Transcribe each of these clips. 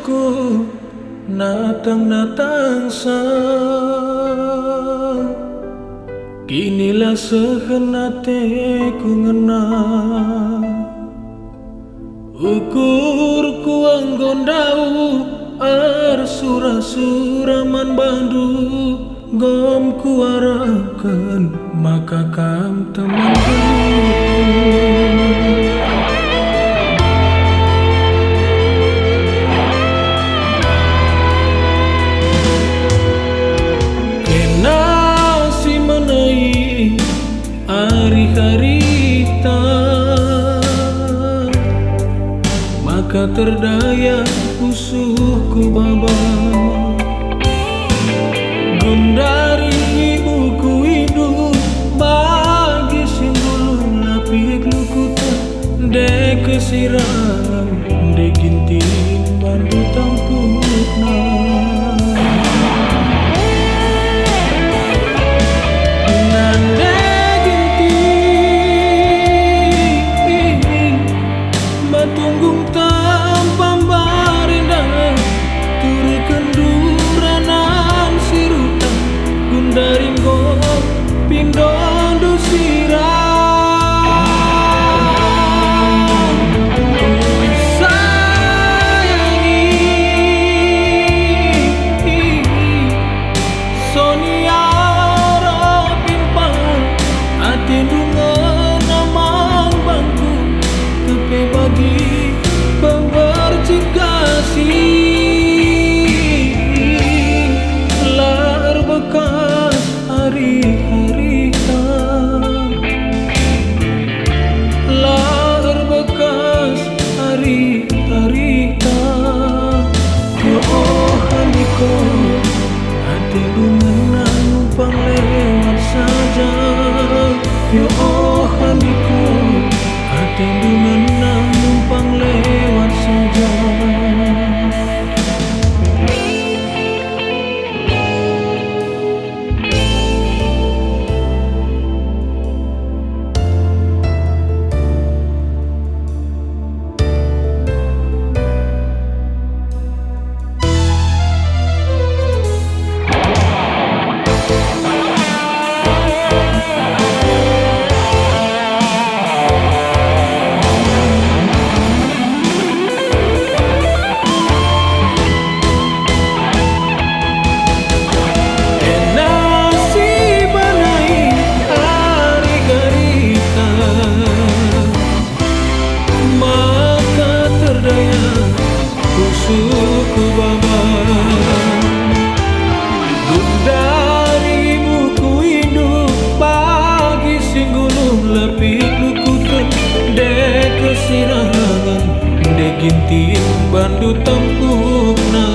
cukup natang-natang sang. Kinilah sehenate ku ngenang ukur ku anggondau sura-suraman bandu gom ku arahkan maka kam temanku. Hari-harita maka terdaya usuhku baba gundari ibuku hidup bagi simbol lapik lukuta de kesirang de gintin bandu tampukna. Ya oh hatiku, hati dimana numpang lewat saja. Suku baba gundari ibuku hidup bagi singguluh lepik lukutan de kesirangan de gintin bandu tampukna.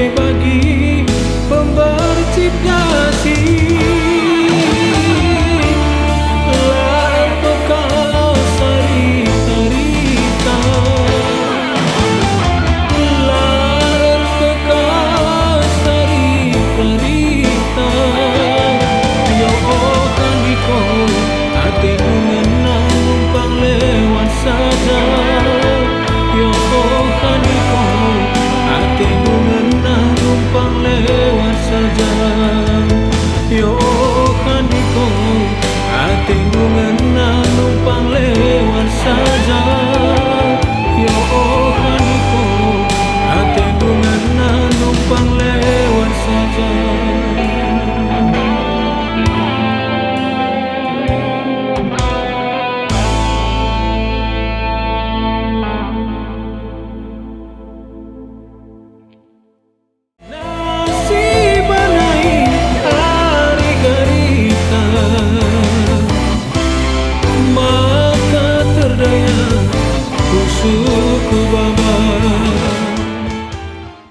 Bagi pembercip kasih lahir bekas hari-harita, lahir bekas hari-harita. Ya oh handiko hati mengenang numpang lewat saja. Ya oh handiko hati mengenang numpang lewat saja. Yo handiko hati mengenang